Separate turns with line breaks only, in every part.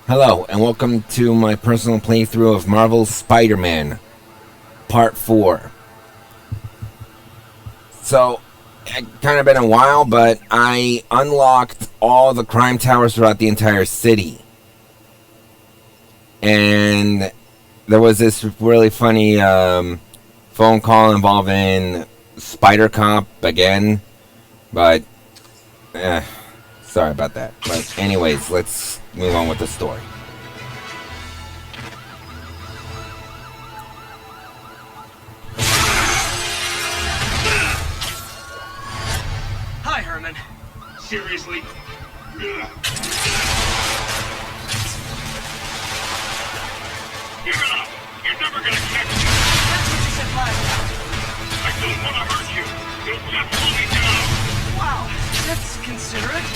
Hello, and welcome to my personal playthrough of Marvel's Spider-Man, Part 4. So, it kind of been a while, but I unlocked all the crime towers throughout the entire city. And there was this really funny phone call involving Spider Cop again, but sorry about that. But anyways, let's move on with the story.
Hi, Herman.
Seriously? Give it up! You're never gonna catch me!
That's what you said last time.
I don't want to hurt you! You just pull me down!
Wow, that's considerate.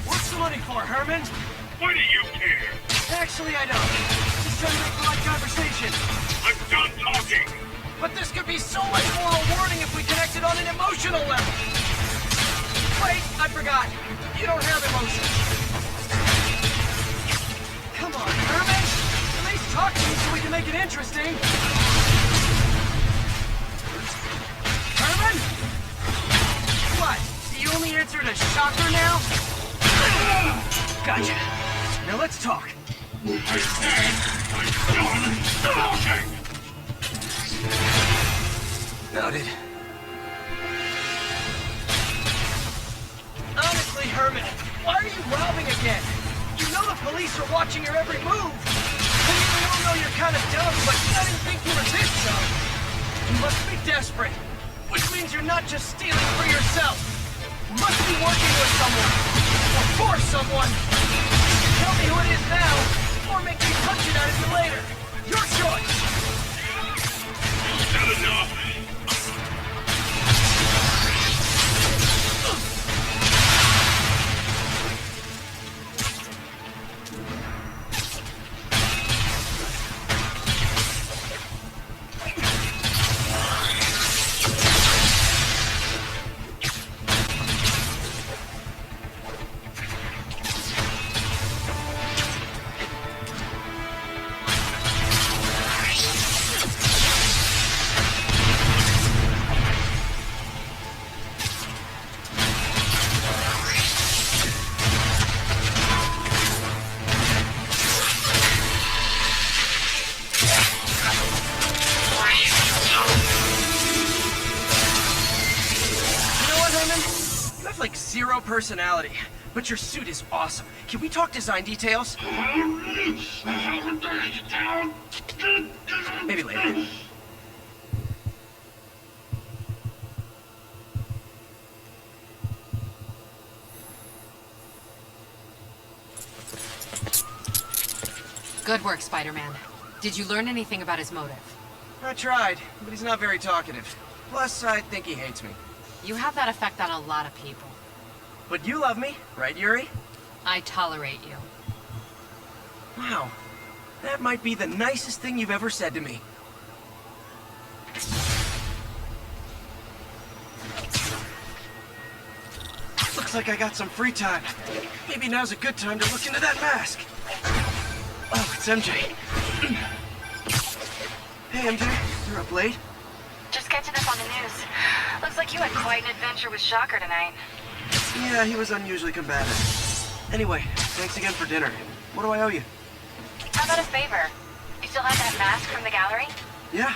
What's the money for, Herman?
Why do you care?
Actually, I don't. Just trying to make polite conversation.
I'm done talking!
But this could be so much more rewarding if we connected on an emotional level. Wait, I forgot. You don't have emotions. Come on, Herman. At least talk to me so we can make it interesting. Herman? What? Do you only answer to shocker now? Gotcha. Now let's talk.
I said I'm done talking!
Noted. Honestly, Herman, why are you robbing again? You know the police are watching your every move. I mean, we all know you're kind of dumb, but I didn't think you were this dumb. You must be desperate, which means you're not just stealing for yourself. You must be working with someone, or for someone. Tell me who it is now, or make me punch it out of you later. Your choice.
Is that enough?
Like zero personality, but your suit is awesome. Can we talk design details? Maybe later.
Good work, Spider-Man. Did you learn anything about his motive?
I tried, but he's not very talkative. Plus, I think he hates me.
You have that effect on a lot of people.
But you love me, right, Yuri?
I tolerate you.
Wow. That might be the nicest thing you've ever said to me. Looks like I got some free time. Maybe now's a good time to look into that mask. Oh, it's MJ. Hey, MJ. You're up late?
Just catching up on the news. Looks like you had quite an adventure with Shocker tonight.
Yeah, he was unusually combative. Anyway, thanks again for dinner. What do I owe you?
How about a favor? You still have that mask from the gallery?
Yeah.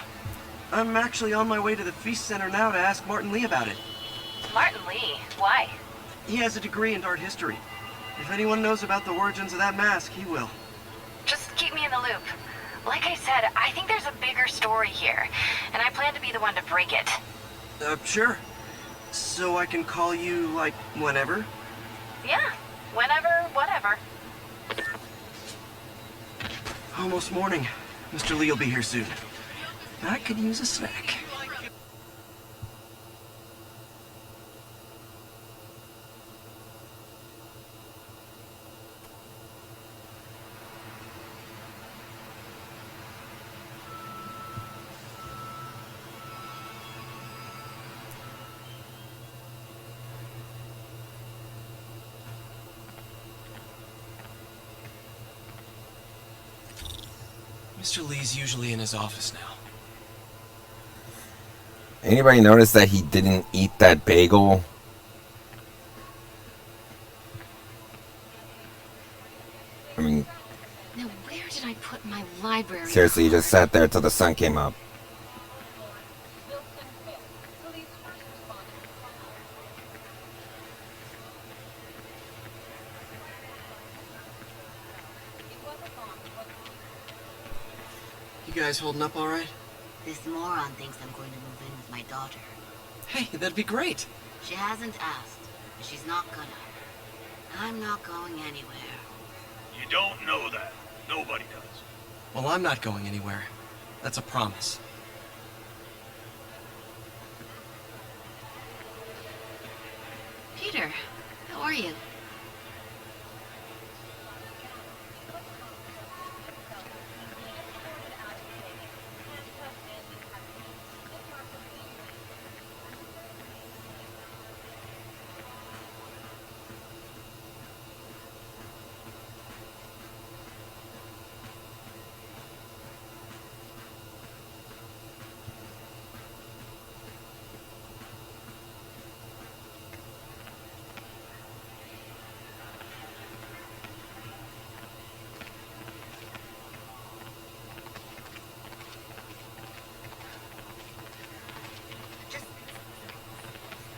I'm actually on my way to the F.E.A.S.T Center now to ask Martin Lee about it.
Martin Lee? Why?
He has a degree in art history. If anyone knows about the origins of that mask, he will.
Just keep me in the loop. Like I said, I think there's a bigger story here, and I plan to be the one to break it.
Sure. So I can call you, like, whenever?
Yeah, whenever, whatever.
Almost morning. Mr. Lee will be here soon. I could use a snack. Mr. Lee's usually in his office now.
Anybody notice that he didn't eat that bagel? I mean,
Now, where did I put my library
seriously, he
card?
just sat there till the sun came up.
You guys holding up all right?
This moron thinks I'm going to move in with my daughter.
Hey, that'd be great.
She hasn't asked, but she's not gonna. I'm not going anywhere.
You don't know that. Nobody does.
Well, I'm not going anywhere. That's a promise.
Peter, how are you?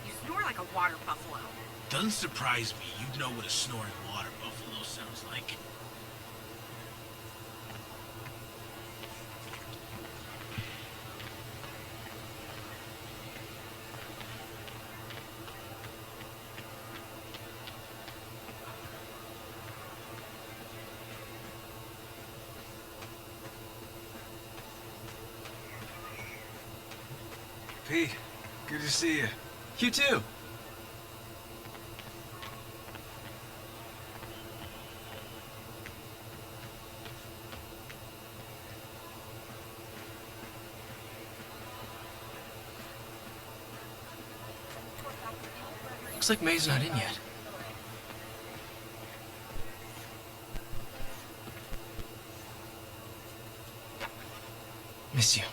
You snore like a water buffalo.
Doesn't surprise me. You'd know what a snoring water buffalo sounds like.
Pete, good to see you. You too. Looks like May's not in yet. Miss you.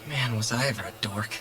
Man, was I ever a dork.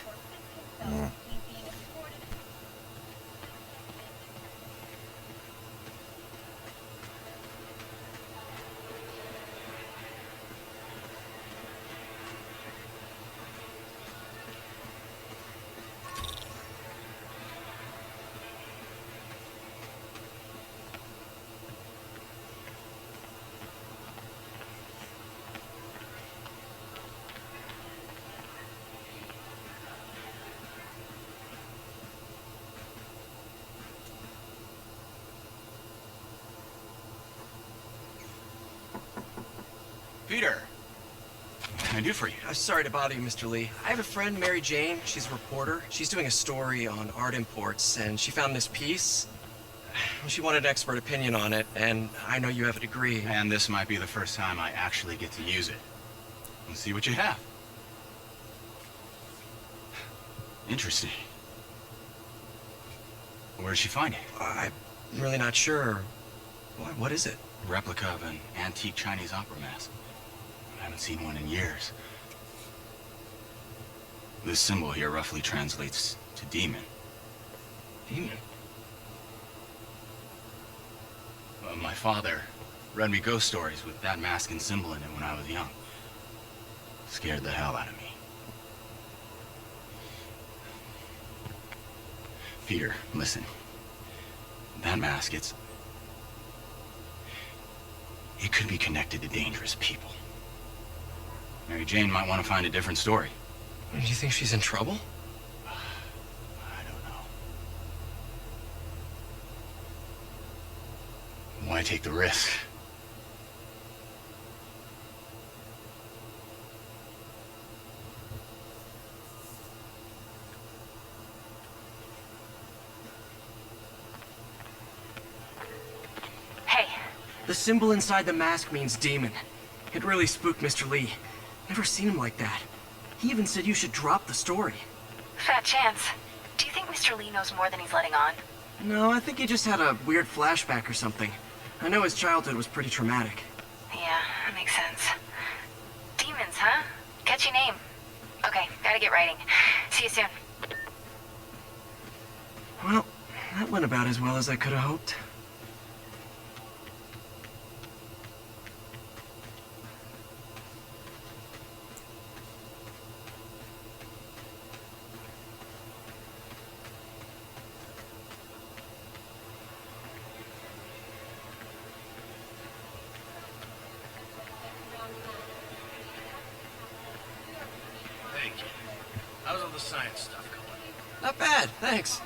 Peter, what can I do for you?
I'm sorry to bother you, Mr. Lee. I have a friend, Mary Jane. She's a reporter. She's doing a story on art imports, and she found this piece. She wanted an expert opinion on it, and I know you have a degree.
And this might be the first time I actually get to use it. Let's see what you have. Interesting. Where did she find it?
I'm really not sure. What is it?
A replica of an antique Chinese opera mask. I haven't seen one in years. This symbol here roughly translates to demon.
Demon?
My father read me ghost stories with that mask and symbol in it when I was young. Scared the hell out of me. Peter, listen. That mask, it could be connected to dangerous people. Mary Jane might want to find a different story.
Do you think she's in trouble?
I don't know. Why take the risk?
Hey,
The symbol inside the mask means demon. It really spooked Mr. Lee. Never seen him like that. He even said you should drop the story.
fat chance. Do you think Mr. Lee knows more than he's letting on?
No, I think he just had a weird flashback or something. I know his childhood was pretty traumatic.
Yeah, that makes sense. Demons, huh? Catchy name. Okay, gotta get writing. See you soon.
Well, that went about as well as I could have hoped.
Thank you. How's all the science stuff going?
Not bad, thanks.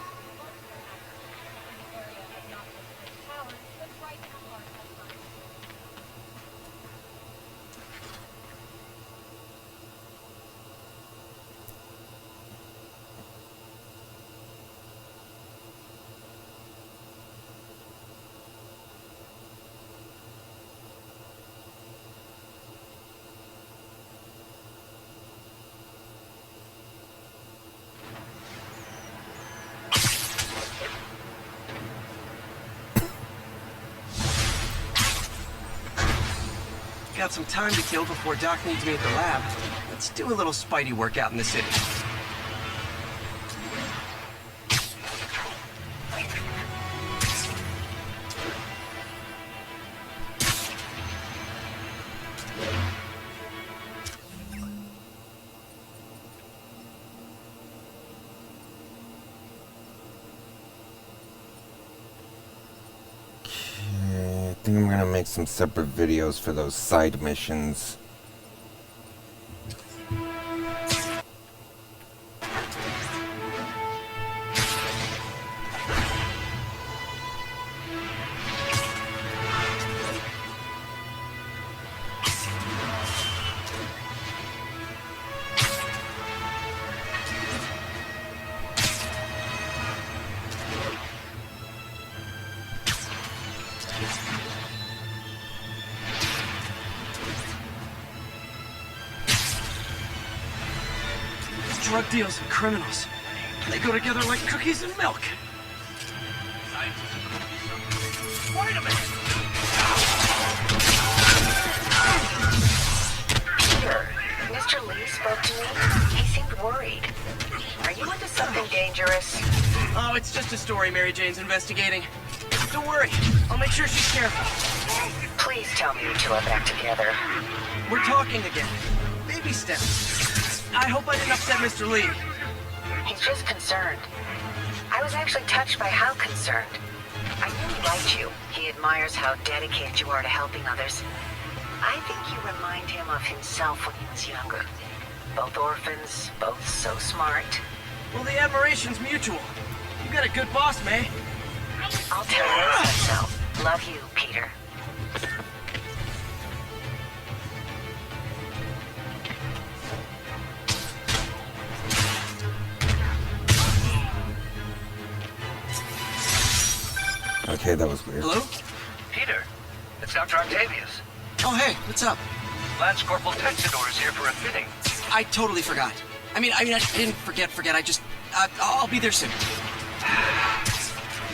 Got some time to kill before Doc needs me at the lab. Let's do a little Spidey workout in the city.
I think I'm gonna make some separate videos for those side missions.
Drug deals and criminals. They go together like cookies and milk.
Wait a minute!
Peter, Mr. Lee spoke to me. He seemed worried. Are you into something dangerous?
Oh, it's just a story Mary Jane's investigating. Don't worry, I'll make sure she's careful.
Please tell me you two are back together.
We're talking again. Baby steps. I hope I didn't upset Mr. Lee.
He's just concerned. I was actually touched by how concerned. I really liked you. He admires how dedicated you are to helping others. I think you remind him of himself when he was younger. Both orphans, both so smart.
Well, the admiration's mutual. You got a good boss, May.
I'll tell him so. Love you, Peter.
Okay, that was weird.
Hello?
Peter, it's Dr. Octavius.
Oh, hey, what's up?
Lance Corporal Texidor is here for a fitting.
I totally forgot. I didn't forget. I'll be there soon.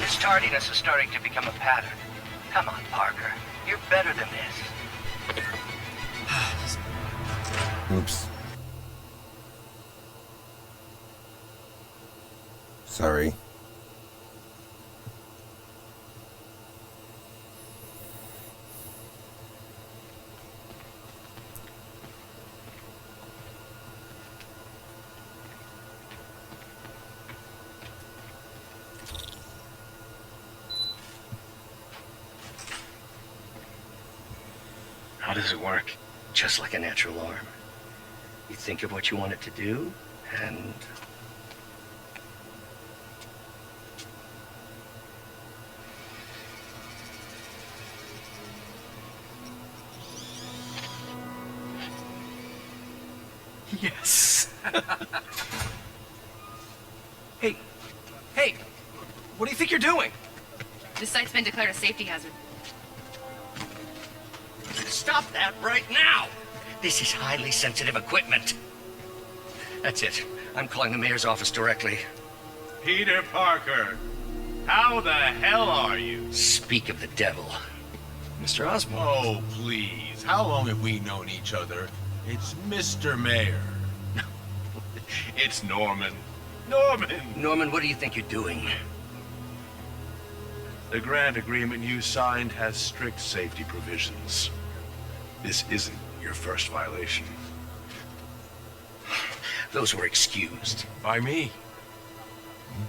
His tardiness is starting to become a pattern. Come on, Parker. You're better than this.
Oops. Sorry.
How does it work? Just like a natural arm. You think of what you want it to do, and...
Yes. Hey, what do you think you're doing?
This site's been declared a safety hazard.
Stop that right now! This is highly sensitive equipment. That's it. I'm calling the mayor's office directly.
Peter Parker, how the hell are you?
Speak of the devil. Mr. Osborn.
Oh, please. How long have we known each other? It's Mr. Mayor. It's Norman. Norman!
Norman, what do you think you're doing?
The grant agreement you signed has strict safety provisions. This isn't your first violation.
Those were excused.
By me.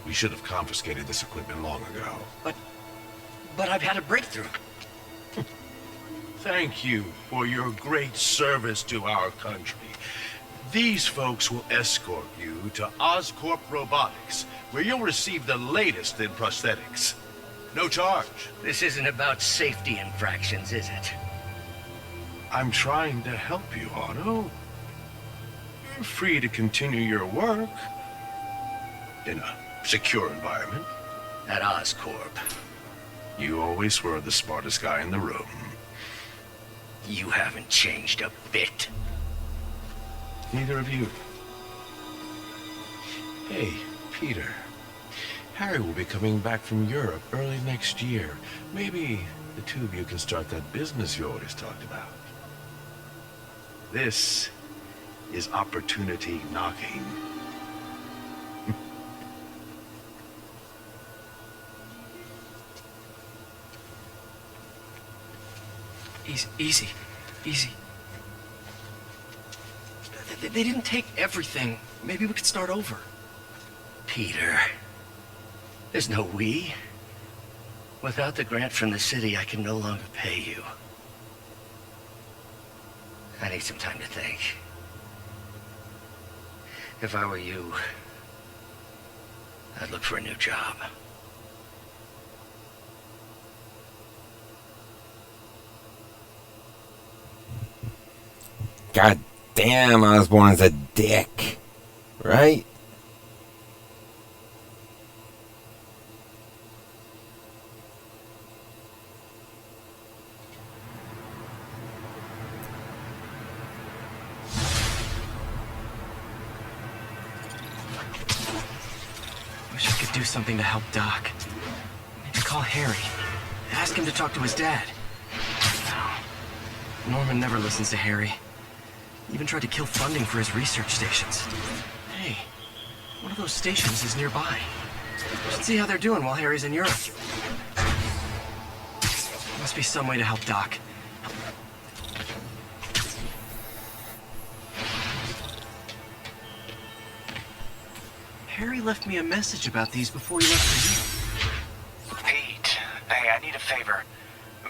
We should have confiscated this equipment long ago.
But I've had a breakthrough.
Thank you for your great service to our country. These folks will escort you to Oscorp Robotics, where you'll receive the latest in prosthetics. No charge.
This isn't about safety infractions, is it?
I'm trying to help you, Otto. You're free to continue your work in a secure environment.
At Oscorp.
You always were the smartest guy in the room.
You haven't changed a bit.
Neither of you. Hey, Peter. Harry will be coming back from Europe early next year. Maybe the two of you can start that business you always talked about. This is opportunity knocking.
Easy. They didn't take everything. Maybe we could start over.
Peter. There's no we. Without the grant from the city, I can no longer pay you. I need some time to think. If I were you, I'd look for a new job.
God damn, Osborn's a dick. Right?
Wish I could do something to help Doc. Maybe call Harry. Ask him to talk to his dad. No. Norman never listens to Harry. Even tried to kill funding for his research stations. Hey, one of those stations is nearby. Should see how they're doing while Harry's in Europe. Must be some way to help Doc. Harry left me a message about these before he left for you.
Pete, hey, I need a favor.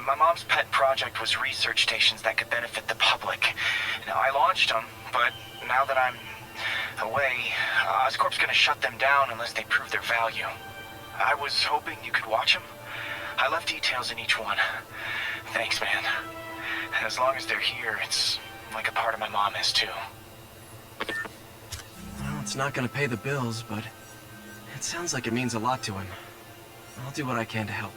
My mom's pet project was research stations that could benefit the public. Now, I launched them, but now that I'm away, Oscorp's gonna shut them down unless they prove their value. I was hoping you could watch them. I left details in each one. Thanks, man. As long as they're here, it's like a part of my mom is too.
Well, it's not gonna pay the bills, but it sounds like it means a lot to him. I'll do what I can to help.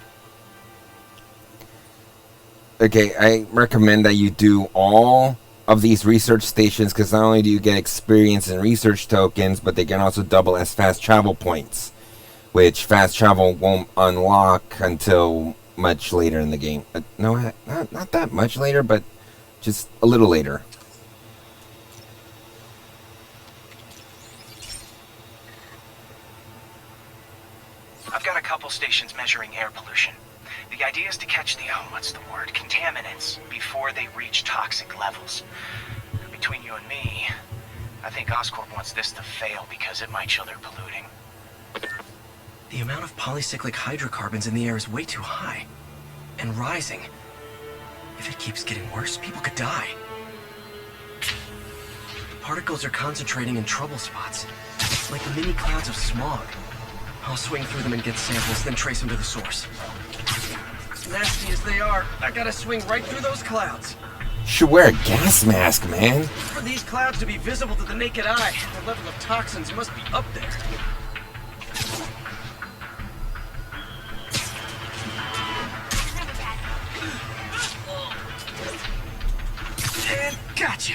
Okay, I recommend that you do all of these research stations, because not only do you get experience and research tokens, but they can also double as fast travel points, which fast travel won't unlock until much later in the game. No, not that much later, but just a little later.
I've got a couple stations measuring air pollution. The idea is to catch the, contaminants before they reach toxic levels. Between you and me, I think Oscorp wants this to fail because it might show they're polluting.
The amount of polycyclic hydrocarbons in the air is way too high. And rising. If it keeps getting worse, people could die. The particles are concentrating in trouble spots, like mini clouds of smog. I'll swing through them and get samples, then trace them to the source. Nasty as they are, I gotta swing right through those clouds.
Should wear a gas mask, man.
For these clouds to be visible to the naked eye, the level of toxins must be up there. And gotcha.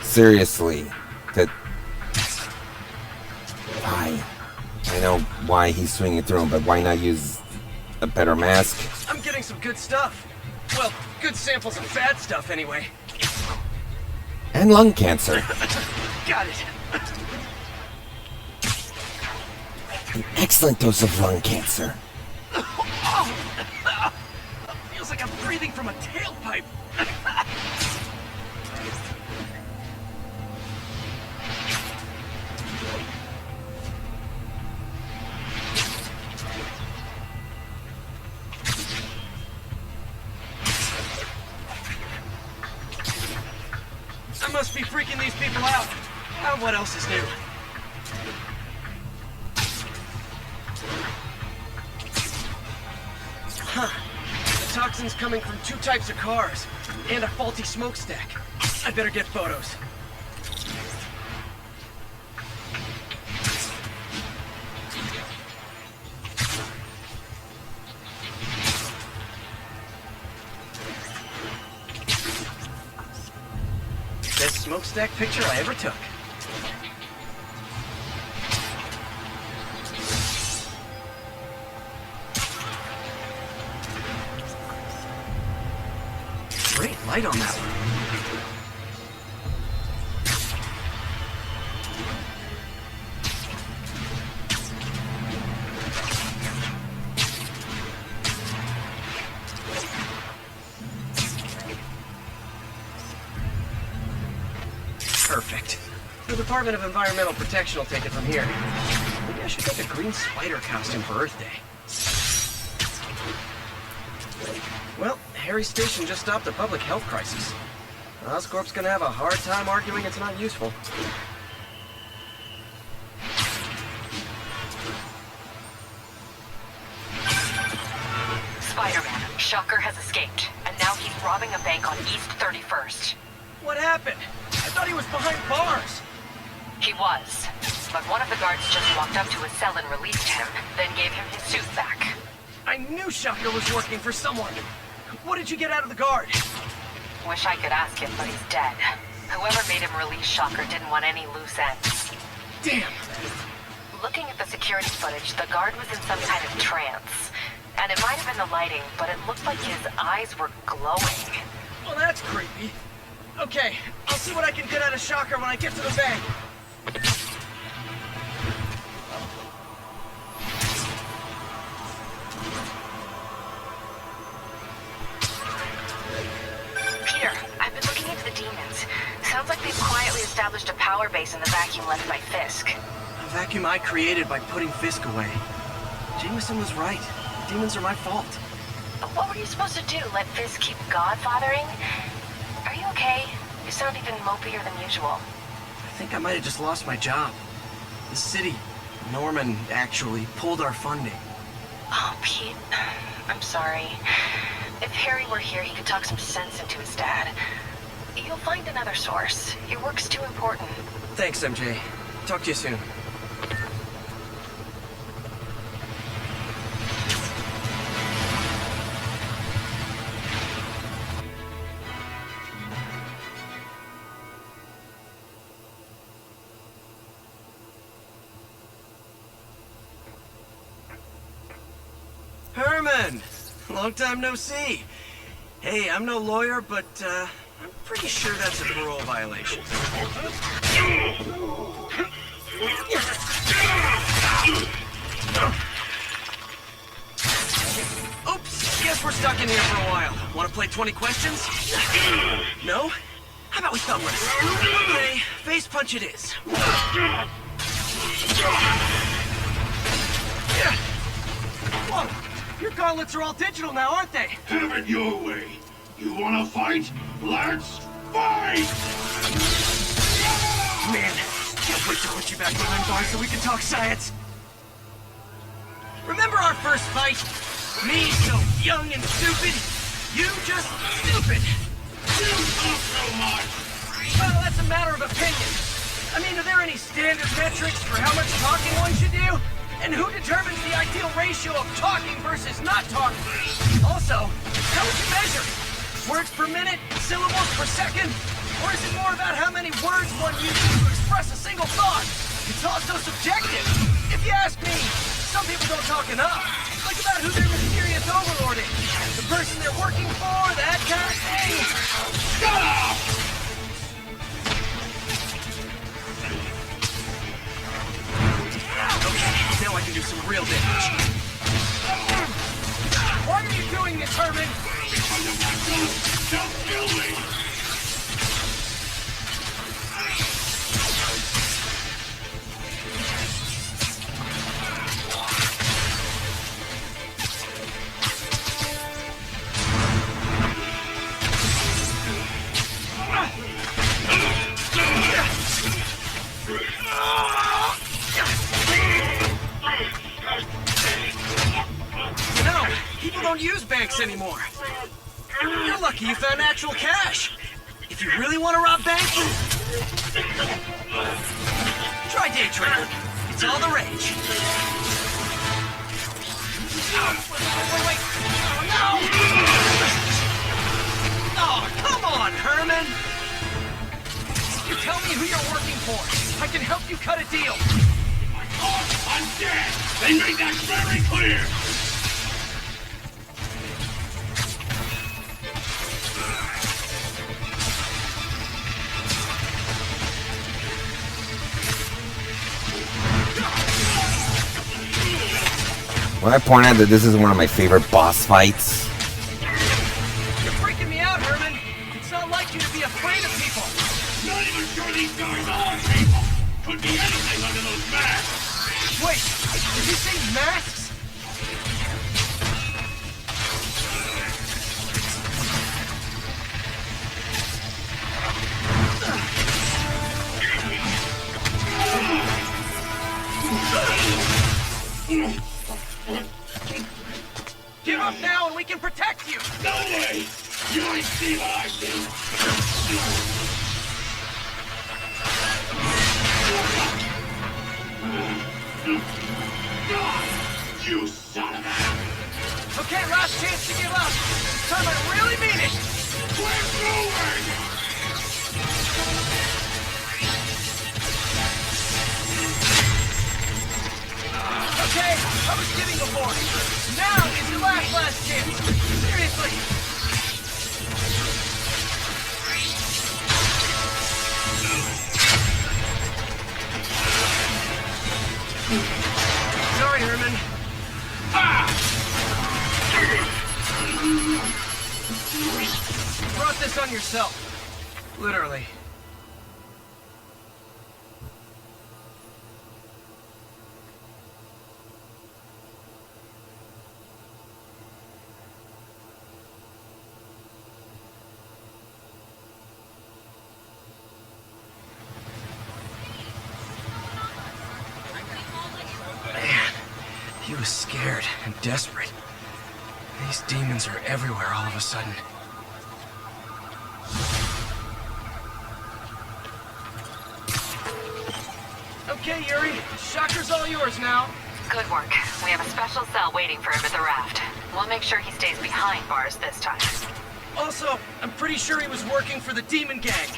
Seriously. Fine. I know why he's swinging through him, but why not use a better mask?
I'm getting some good stuff. Well, good samples of bad stuff anyway.
And lung cancer.
Got it.
An excellent dose of lung cancer.
Feels like I'm breathing from a tailpipe. I must be freaking these people out. What else is new? Huh. The toxin's coming from 2 types of cars, and a faulty smokestack. I better get photos. Best smokestack picture I ever took. Great light on that one. Perfect. The Department of Environmental Protection will take it from here. Maybe I should make a green spider costume for Earth Day. Well, Harry's station just stopped a public health crisis. Oscorp's gonna have a hard time arguing it's not useful.
Spider-Man, Shocker has escaped, and now he's robbing a bank on East 31st.
What happened? I thought he was behind bars.
He was, but one of the guards just walked up to his cell and released him, then gave him his suit back.
I knew Shocker was working for someone. What did you get out of the guard?
Wish I could ask him, but he's dead. Whoever made him release Shocker didn't want any loose ends.
Damn.
Looking at the security footage, the guard was in some kind of trance. And it might have been the lighting, but it looked like his eyes were glowing.
Well, that's creepy. Okay, I'll see what I can get out of Shocker when I get to the bank.
Peter, I've been looking into the demons. Sounds like they've quietly established a power base in the vacuum left by Fisk.
A vacuum I created by putting Fisk away. Jameson was right. The demons are my fault.
But what were you supposed to do? Let Fisk keep godfathering? Are you okay? You sound even mopier than usual.
I think I might have just lost my job. The city, Norman, actually pulled our funding.
Oh, Pete. I'm sorry. If Harry were here, he could talk some sense into his dad. You'll find another source. Your work's too important.
Thanks, MJ. Talk to you soon. Herman! Long time no see. Hey, I'm no lawyer, but I'm pretty sure that's a parole violation. Oops, guess we're stuck in here for a while. Want to play 20 questions? No? How about we thumb wrestle? Okay, face punch it is. Whoa! Your gauntlets are all digital now, aren't they?
Have it your way. You wanna fight? Let's fight!
Man, can't wait to put you back behind bars so we can talk science. Remember our first fight? Me so young and stupid, you just stupid.
You talk so much!
Well, that's a matter of opinion. I mean, are there any standard metrics for how much talking one should do? And who determines the ideal ratio of talking versus not talking? Also, how would you measure? Words per minute? Syllables per second? Or is it more about how many words one uses to express a single thought? It's all so subjective. If you ask me, some people don't talk enough. Like about who their mysterious overlord is. The person they're working for, that kind of thing. Shut up! Okay, now I can do some real damage. Why are you doing this, Herman?
Don't kill me!
No, people don't use banks anymore. You're lucky you found actual cash. If you really want to rob banks, try day trading. It's all the rage. Wait. Oh, no! Oh, come on, Herman! You tell me who you're working for. I can help you cut a deal.
I'm dead! They made that very clear!
When I point out that this is one of my favorite boss fights.
You're freaking me out, Herman. It's not like you to be afraid of people.
Not even sure these guys are people! Could be anything under those masks!
Wait, did you say masks? Give up now and we can protect you!
No way! You ain't see what I see! You son of a...
Okay, last chance to give up. This time I really mean it.
We're moving!
Okay, I was kidding before. Now is your last chance. Seriously. Sorry, Herman. You brought this on yourself. Literally. Man, he was scared and desperate. These demons are everywhere all of a sudden. Okay, Yuri. Shocker's all yours now.
Good work. We have a special cell waiting for him at the raft. We'll make sure he stays behind bars this time.
Also, I'm pretty sure he was working for the Demon Gang.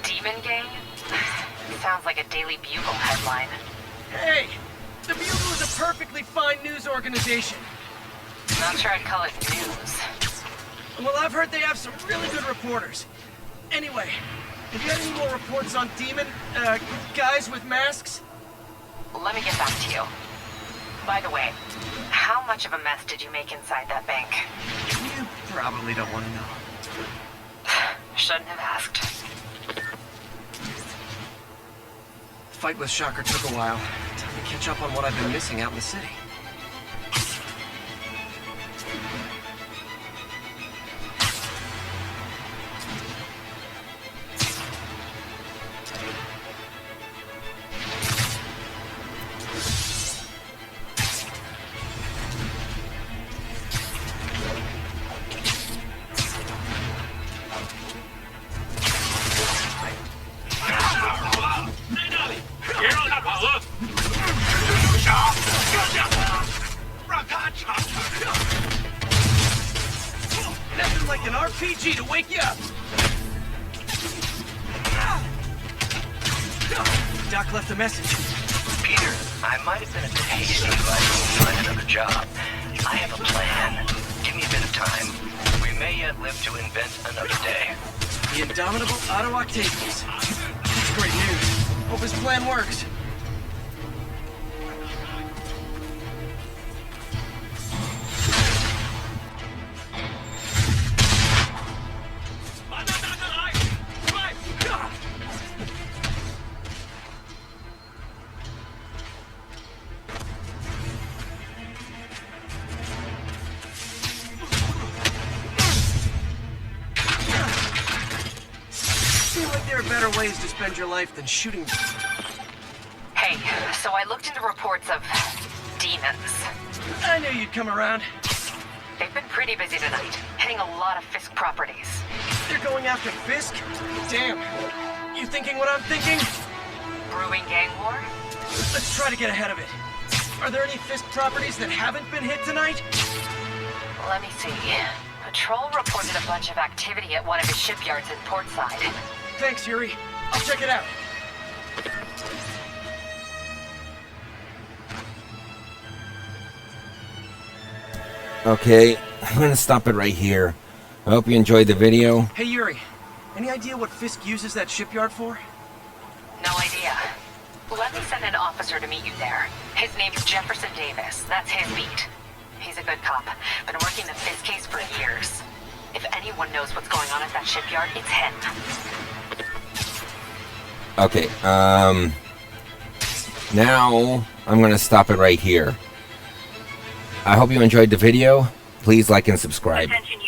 Demon Gang? Sounds like a Daily Bugle headline.
Hey! The Bugle is a perfectly fine news organization.
Not sure I'd call it news.
Well, I've heard they have some really good reporters. Anyway, have you had any more reports on demon, guys with masks?
Let me get back to you. By the way, how much of a mess did you make inside that bank?
You probably don't want to know.
Shouldn't have asked.
The fight with Shocker took a while. Time to catch up on what I've been missing out in the city. Nothing like an RPG to wake you up. Doc left a message.
Peter, I might have been a bit hasty by find another job. I have a plan. Give me a bit of time. We may yet live to invent another day.
The indomitable Otto Octavius. That's great news. Hope his plan works. There are better ways to spend your life than shooting.
Hey, so I looked into reports of demons.
I knew you'd come around.
They've been pretty busy tonight, hitting a lot of F.E.A.S.T properties.
They're going after Fisk? Damn. You thinking what I'm thinking?
Brewing gang war?
Let's try to get ahead of it. Are there any Fisk properties that haven't been hit tonight?
Let me see. Patrol reported a bunch of activity at one of his shipyards in Portside.
Thanks, Yuri. I'll check it out.
Okay, I'm gonna stop it right here. I hope you enjoyed the video.
Hey, Yuri. Any idea what Fisk uses that shipyard for?
No idea. Let me send an officer to meet you there. His name's Jefferson Davis. That's his beat. He's a good cop. Been working the Fisk case for years. If anyone knows what's going on at that shipyard, it's him.
Okay, now I'm gonna stop it right here. I hope you enjoyed the video. Please like and subscribe.
Attention